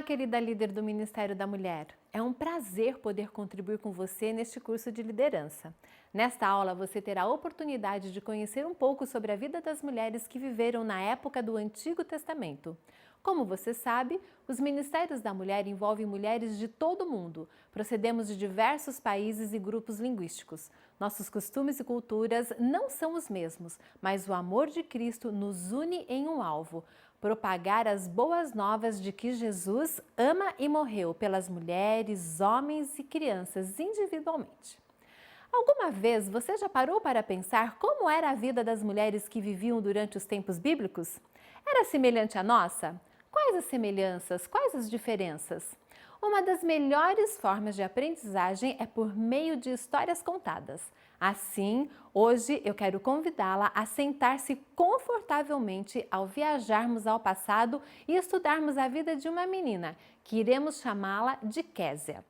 querida líder do Ministério da Mulher. É um prazer poder contribuir com você neste curso de liderança. Nesta aula, você terá a oportunidade de conhecer um pouco sobre a vida das mulheres que viveram na época do Antigo Testamento. Como você sabe, os Ministérios da Mulher envolvem mulheres de todo o mundo. Procedemos de diversos países e grupos linguísticos. Nossos costumes e culturas não são os mesmos, mas o amor de Cristo nos une em um alvo: propagar as boas novas de que Jesus ama e morreu pelas mulheres, homens e crianças individualmente. Alguma vez você já parou para pensar como era a vida das mulheres que viviam durante os tempos bíblicos? Era semelhante à nossa? Quais as semelhanças? Quais as diferenças? Uma das melhores formas de aprendizagem é por meio de histórias contadas. Assim, hoje eu quero convidá-la a sentar-se confortavelmente ao viajarmos ao passado e estudarmos a vida de uma menina, que iremos chamá-la de Késia.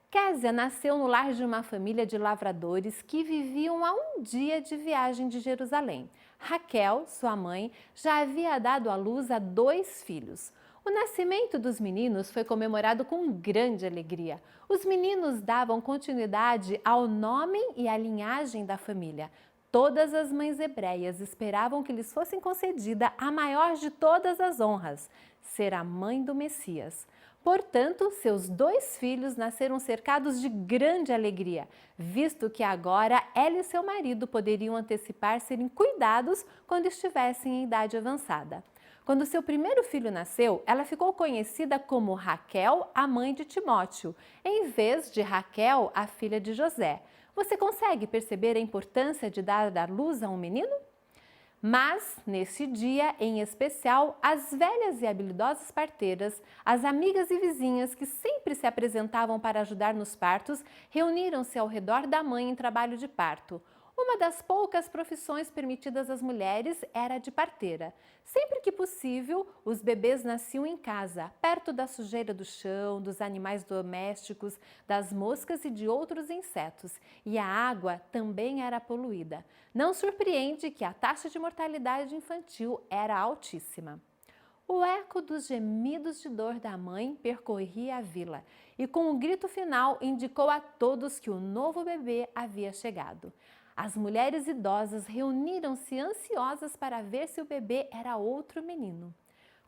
Késia nasceu no lar de uma família de lavradores que viviam a um dia de viagem de Jerusalém. Raquel, sua mãe, já havia dado à luz a 2 filhos. O nascimento dos meninos foi comemorado com grande alegria. Os meninos davam continuidade ao nome e à linhagem da família. Todas as mães hebreias esperavam que lhes fosse concedida a maior de todas as honras: ser a mãe do Messias. Portanto, seus 2 filhos nasceram cercados de grande alegria, visto que agora ela e seu marido poderiam antecipar serem cuidados quando estivessem em idade avançada. Quando seu primeiro filho nasceu, ela ficou conhecida como Raquel, a mãe de Timóteo, em vez de Raquel, a filha de José. Você consegue perceber a importância de dar à luz a um menino? Mas, nesse dia em especial, as velhas e habilidosas parteiras, as amigas e vizinhas que sempre se apresentavam para ajudar nos partos, reuniram-se ao redor da mãe em trabalho de parto. Uma das poucas profissões permitidas às mulheres era a de parteira. Sempre que possível, os bebês nasciam em casa, perto da sujeira do chão, dos animais domésticos, das moscas e de outros insetos, e a água também era poluída. Não surpreende que a taxa de mortalidade infantil era altíssima. O eco dos gemidos de dor da mãe percorria a vila e, com um grito final, indicou a todos que o novo bebê havia chegado. As mulheres idosas reuniram-se ansiosas para ver se o bebê era outro menino.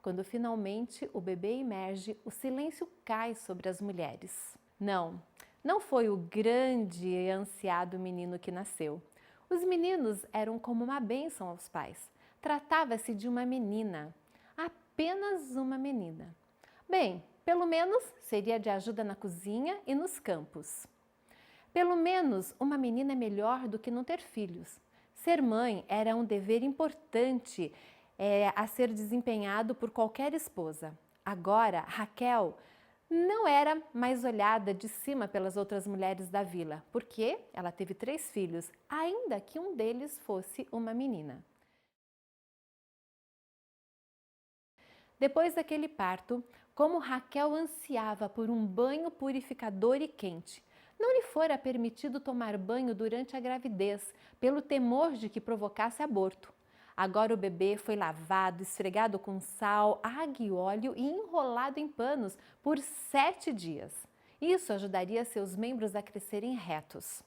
Quando finalmente o bebê emerge, o silêncio cai sobre as mulheres. Não foi o grande e ansiado menino que nasceu. Os meninos eram como uma bênção aos pais. Tratava-se de uma menina, apenas uma menina. Bem, pelo menos seria de ajuda na cozinha e nos campos. Pelo menos uma menina é melhor do que não ter filhos. Ser mãe era um dever importante a ser desempenhado por qualquer esposa. Agora, Raquel não era mais olhada de cima pelas outras mulheres da vila, porque ela teve 3 filhos, ainda que um deles fosse uma menina. Depois daquele parto, como Raquel ansiava por um banho purificador e quente. Não lhe fora permitido tomar banho durante a gravidez, pelo temor de que provocasse aborto. Agora o bebê foi lavado, esfregado com sal, água e óleo e enrolado em panos por 7 dias. Isso ajudaria seus membros a crescerem retos.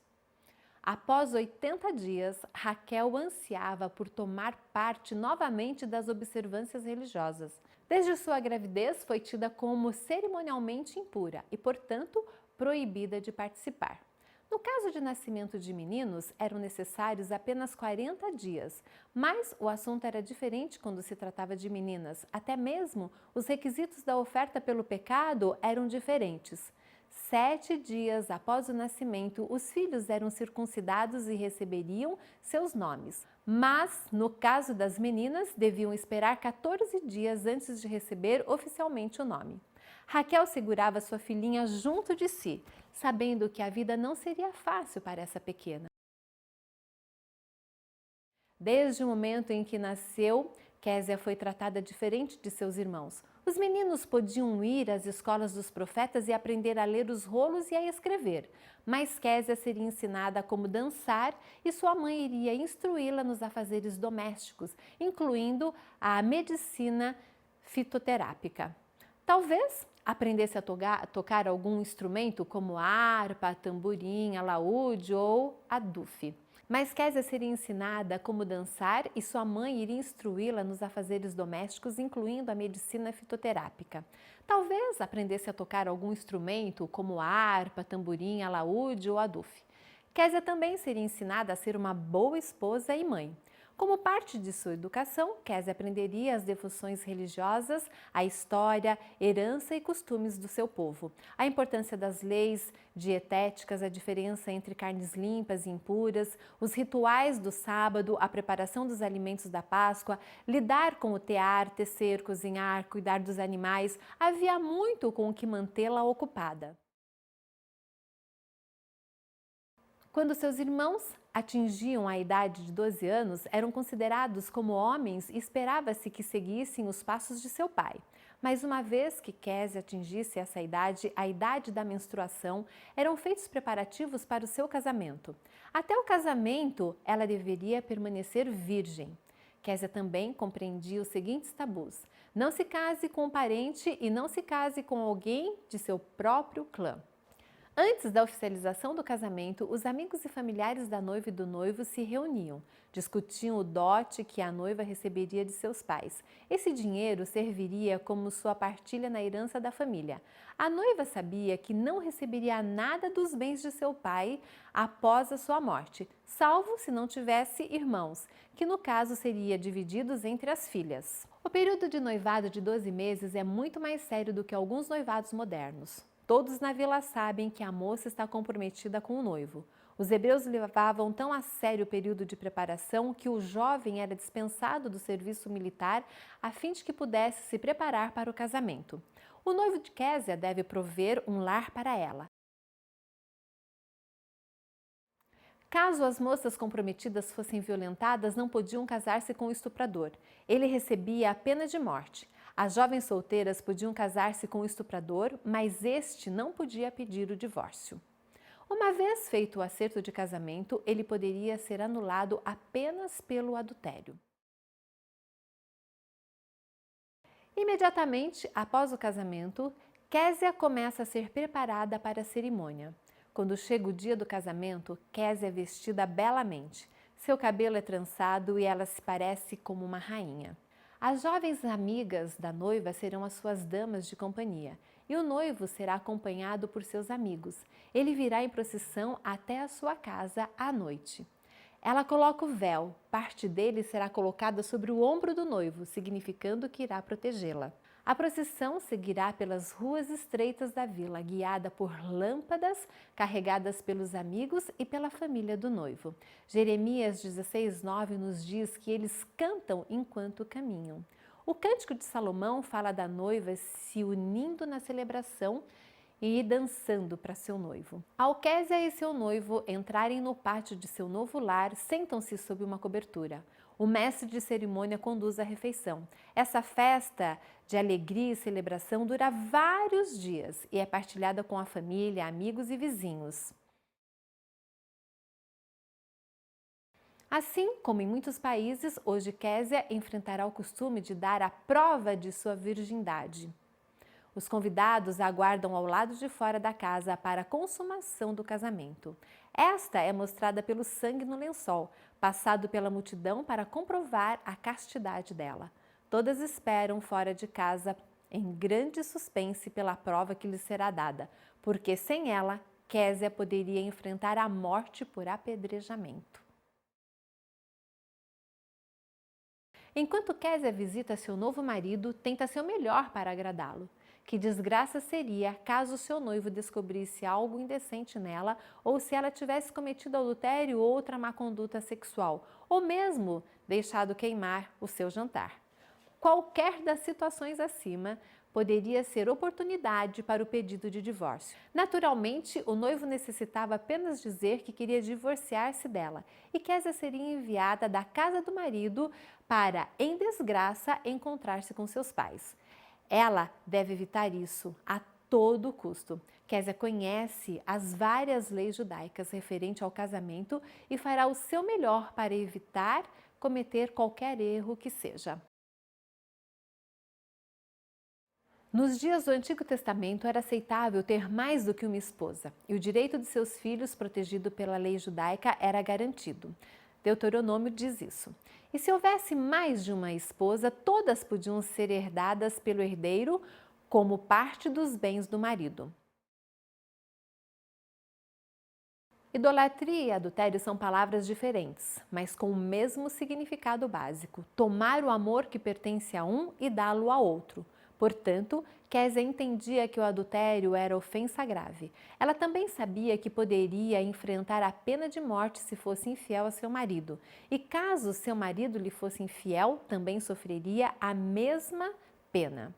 Após 80 dias, Raquel ansiava por tomar parte novamente das observâncias religiosas. Desde sua gravidez, foi tida como cerimonialmente impura e, portanto, proibida de participar. No caso de nascimento de meninos, eram necessários apenas 40 dias, mas o assunto era diferente quando se tratava de meninas. Até mesmo os requisitos da oferta pelo pecado eram diferentes. 7 dias após o nascimento, os filhos eram circuncidados e receberiam seus nomes. Mas, no caso das meninas, deviam esperar 14 dias antes de receber oficialmente o nome. Raquel segurava sua filhinha junto de si, sabendo que a vida não seria fácil para essa pequena. Desde o momento em que nasceu, Késia foi tratada diferente de seus irmãos. Os meninos podiam ir às escolas dos profetas e aprender a ler os rolos e a escrever, mas Késia seria ensinada a como dançar e sua mãe iria instruí-la nos afazeres domésticos, incluindo a medicina fitoterápica. Talvez aprendesse a tocar algum instrumento como harpa, tamborim, alaúde ou adufe. Mas Késia seria ensinada a como dançar e sua mãe iria instruí-la nos afazeres domésticos, incluindo a medicina fitoterápica. Talvez aprendesse a tocar algum instrumento como harpa, tamborim, alaúde ou adufe. Késia também seria ensinada a ser uma boa esposa e mãe. Como parte de sua educação, Késia aprenderia as devoções religiosas, a história, herança e costumes do seu povo, a importância das leis dietéticas, a diferença entre carnes limpas e impuras, os rituais do sábado, a preparação dos alimentos da Páscoa, lidar com o tear, tecer, cozinhar, cuidar dos animais. Havia muito com o que mantê-la ocupada. Quando seus irmãos atingiam a idade de 12 anos, eram considerados como homens e esperava-se que seguissem os passos de seu pai. Mas uma vez que Késia atingisse essa idade, a idade da menstruação, eram feitos preparativos para o seu casamento. Até o casamento, ela deveria permanecer virgem. Késia também compreendia os seguintes tabus: não se case com um parente e não se case com alguém de seu próprio clã. Antes da oficialização do casamento, os amigos e familiares da noiva e do noivo se reuniam, discutiam o dote que a noiva receberia de seus pais. Esse dinheiro serviria como sua partilha na herança da família. A noiva sabia que não receberia nada dos bens de seu pai após a sua morte, salvo se não tivesse irmãos, que no caso seria divididos entre as filhas. O período de noivado de 12 meses é muito mais sério do que alguns noivados modernos. Todos na vila sabem que a moça está comprometida com o noivo. Os hebreus levavam tão a sério o período de preparação que o jovem era dispensado do serviço militar a fim de que pudesse se preparar para o casamento. O noivo de Késia deve prover um lar para ela. Caso as moças comprometidas fossem violentadas, não podiam casar-se com o estuprador. Ele recebia a pena de morte. As jovens solteiras podiam casar-se com o estuprador, mas este não podia pedir o divórcio. Uma vez feito o acerto de casamento, ele poderia ser anulado apenas pelo adultério. Imediatamente após o casamento, Késia começa a ser preparada para a cerimônia. Quando chega o dia do casamento, Késia é vestida belamente. Seu cabelo é trançado e ela se parece como uma rainha. As jovens amigas da noiva serão as suas damas de companhia e o noivo será acompanhado por seus amigos. Ele virá em procissão até a sua casa à noite. Ela coloca o véu, parte dele será colocada sobre o ombro do noivo, significando que irá protegê-la. A procissão seguirá pelas ruas estreitas da vila, guiada por lâmpadas carregadas pelos amigos e pela família do noivo. Jeremias 16:9 nos diz que eles cantam enquanto caminham. O Cântico de Salomão fala da noiva se unindo na celebração e dançando para seu noivo. Ao Késia e seu noivo entrarem no pátio de seu novo lar, sentam-se sob uma cobertura. O mestre de cerimônia conduz a refeição. Essa festa de alegria e celebração dura vários dias e é partilhada com a família, amigos e vizinhos. Assim como em muitos países, hoje Késia enfrentará o costume de dar a prova de sua virgindade. Os convidados aguardam ao lado de fora da casa para a consumação do casamento. Esta é mostrada pelo sangue no lençol, passado pela multidão para comprovar a castidade dela. Todas esperam fora de casa em grande suspense pela prova que lhes será dada, porque sem ela, Késia poderia enfrentar a morte por apedrejamento. Enquanto Késia visita seu novo marido, tenta seu melhor para agradá-lo. Que desgraça seria caso seu noivo descobrisse algo indecente nela ou se ela tivesse cometido adultério ou outra má conduta sexual, ou mesmo deixado queimar o seu jantar. Qualquer das situações acima poderia ser oportunidade para o pedido de divórcio. Naturalmente, o noivo necessitava apenas dizer que queria divorciar-se dela e Késia seria enviada da casa do marido para, em desgraça, encontrar-se com seus pais. Ela deve evitar isso a todo custo. Késia conhece as várias leis judaicas referentes ao casamento e fará o seu melhor para evitar cometer qualquer erro que seja. Nos dias do Antigo Testamento era aceitável ter mais do que uma esposa e o direito de seus filhos, protegido pela lei judaica, era garantido. Deuteronômio diz isso. E se houvesse mais de uma esposa, todas podiam ser herdadas pelo herdeiro como parte dos bens do marido. Idolatria e adultério são palavras diferentes, mas com o mesmo significado básico: tomar o amor que pertence a um e dá-lo a outro. Portanto, Késia entendia que o adultério era ofensa grave. Ela também sabia que poderia enfrentar a pena de morte se fosse infiel a seu marido. E caso seu marido lhe fosse infiel, também sofreria a mesma pena.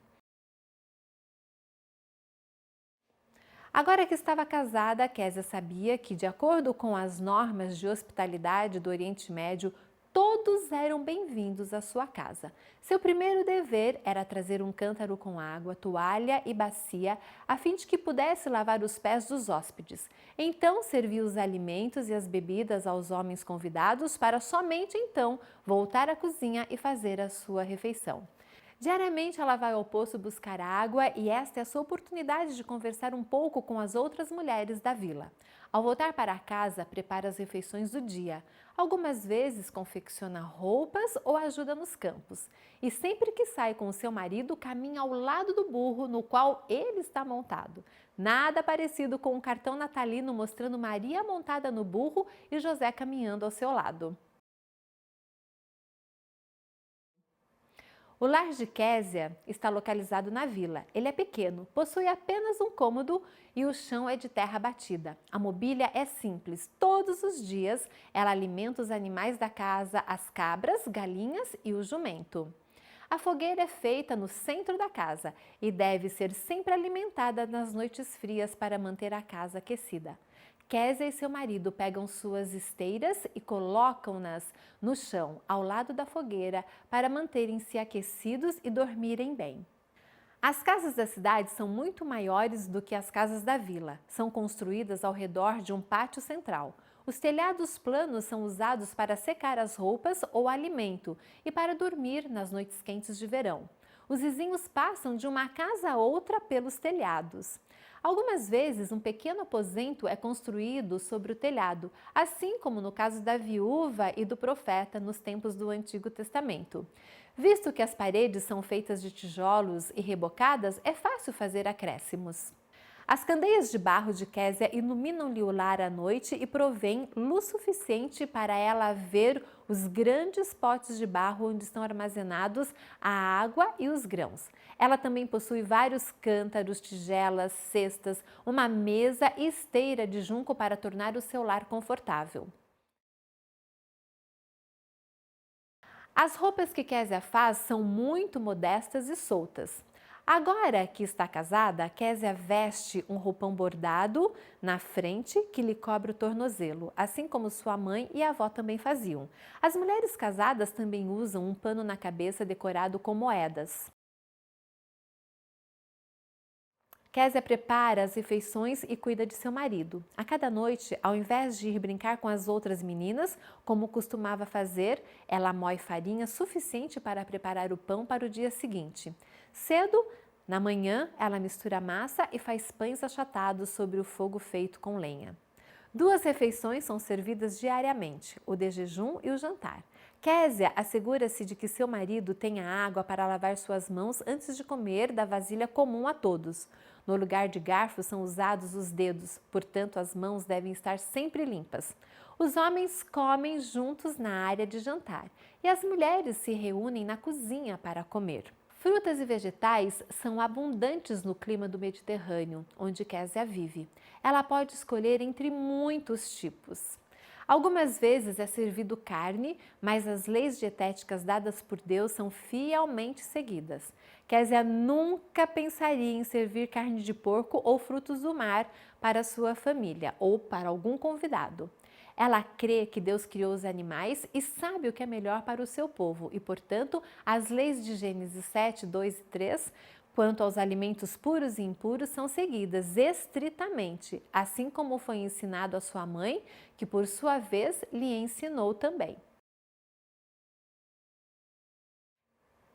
Agora que estava casada, Késia sabia que, de acordo com as normas de hospitalidade do Oriente Médio, todos eram bem-vindos à sua casa. Seu primeiro dever era trazer um cântaro com água, toalha e bacia, a fim de que pudesse lavar os pés dos hóspedes. Então, servia os alimentos e as bebidas aos homens convidados, para somente então voltar à cozinha e fazer a sua refeição. Diariamente ela vai ao poço buscar água e esta é a sua oportunidade de conversar um pouco com as outras mulheres da vila. Ao voltar para casa, prepara as refeições do dia. Algumas vezes confecciona roupas ou ajuda nos campos. E sempre que sai com o seu marido, caminha ao lado do burro no qual ele está montado. Nada parecido com um cartão natalino mostrando Maria montada no burro e José caminhando ao seu lado. O lar de Késia está localizado na vila. Ele é pequeno, possui apenas um cômodo e o chão é de terra batida. A mobília é simples. Todos os dias ela alimenta os animais da casa, as cabras, galinhas e o jumento. A fogueira é feita no centro da casa e deve ser sempre alimentada nas noites frias para manter a casa aquecida. Késia e seu marido pegam suas esteiras e colocam-nas no chão, ao lado da fogueira, para manterem-se aquecidos e dormirem bem. As casas da cidade são muito maiores do que as casas da vila. São construídas ao redor de um pátio central. Os telhados planos são usados para secar as roupas ou alimento e para dormir nas noites quentes de verão. Os vizinhos passam de uma casa a outra pelos telhados. Algumas vezes, um pequeno aposento é construído sobre o telhado, assim como no caso da viúva e do profeta nos tempos do Antigo Testamento. Visto que as paredes são feitas de tijolos e rebocadas, é fácil fazer acréscimos. As candeias de barro de Késia iluminam-lhe o lar à noite e provêm luz suficiente para ela ver os grandes potes de barro onde estão armazenados a água e os grãos. Ela também possui vários cântaros, tigelas, cestas, uma mesa e esteira de junco para tornar o seu lar confortável. As roupas que Késia faz são muito modestas e soltas. Agora que está casada, Késia veste um roupão bordado na frente que lhe cobre o tornozelo, assim como sua mãe e a avó também faziam. As mulheres casadas também usam um pano na cabeça decorado com moedas. Késia prepara as refeições e cuida de seu marido. A cada noite, ao invés de ir brincar com as outras meninas, como costumava fazer, ela moe farinha suficiente para preparar o pão para o dia seguinte. Cedo, na manhã, ela mistura a massa e faz pães achatados sobre o fogo feito com lenha. 2 refeições são servidas diariamente, o de jejum e o jantar. Késia assegura-se de que seu marido tenha água para lavar suas mãos antes de comer da vasilha comum a todos. No lugar de garfo são usados os dedos, portanto as mãos devem estar sempre limpas. Os homens comem juntos na área de jantar e as mulheres se reúnem na cozinha para comer. Frutas e vegetais são abundantes no clima do Mediterrâneo, onde Késia vive. Ela pode escolher entre muitos tipos. Algumas vezes é servido carne, mas as leis dietéticas dadas por Deus são fielmente seguidas. Késia nunca pensaria em servir carne de porco ou frutos do mar para sua família ou para algum convidado. Ela crê que Deus criou os animais e sabe o que é melhor para o seu povo e, portanto, as leis de Gênesis 7, 2 e 3 Quanto aos alimentos puros e impuros, são seguidas estritamente, assim como foi ensinado a sua mãe, que por sua vez lhe ensinou também.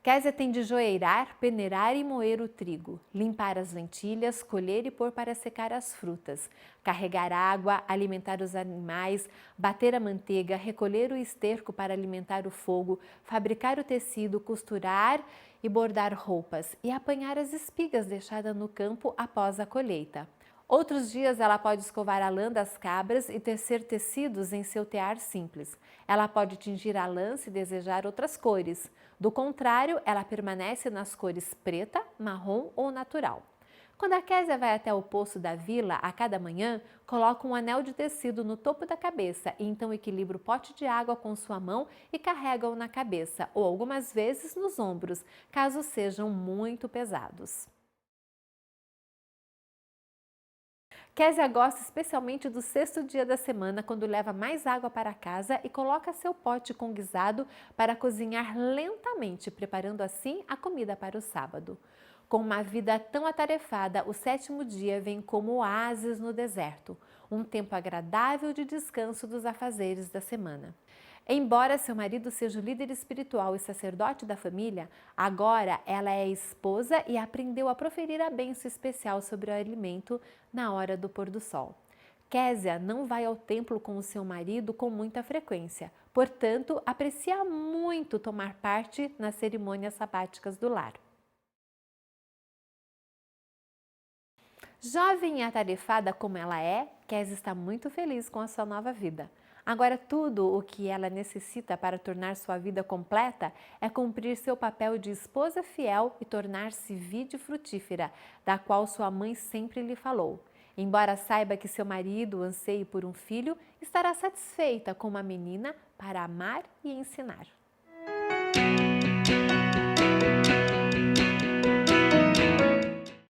Késia tem de joeirar, peneirar e moer o trigo, limpar as lentilhas, colher e pôr para secar as frutas, carregar água, alimentar os animais, bater a manteiga, recolher o esterco para alimentar o fogo, fabricar o tecido, costurar e bordar roupas e apanhar as espigas deixadas no campo após a colheita. Outros dias ela pode escovar a lã das cabras e tecer tecidos em seu tear simples. Ela pode tingir a lã se desejar outras cores. Do contrário, ela permanece nas cores preta, marrom ou natural. Quando a Késia vai até o poço da vila a cada manhã, coloca um anel de tecido no topo da cabeça e então equilibra o pote de água com sua mão e carrega-o na cabeça ou algumas vezes nos ombros, caso sejam muito pesados. Késia gosta especialmente do sexto dia da semana, quando leva mais água para casa e coloca seu pote com guisado para cozinhar lentamente, preparando assim a comida para o sábado. Com uma vida tão atarefada, o sétimo dia vem como oásis no deserto, um tempo agradável de descanso dos afazeres da semana. Embora seu marido seja o líder espiritual e sacerdote da família, agora ela é esposa e aprendeu a proferir a bênção especial sobre o alimento na hora do pôr do sol. Késia não vai ao templo com o seu marido com muita frequência, portanto, aprecia muito tomar parte nas cerimônias sabáticas do lar. Jovem e atarefada como ela é, Késia está muito feliz com a sua nova vida. Agora, tudo o que ela necessita para tornar sua vida completa é cumprir seu papel de esposa fiel e tornar-se vide frutífera, da qual sua mãe sempre lhe falou. Embora saiba que seu marido anseie por um filho, estará satisfeita com uma menina para amar e ensinar.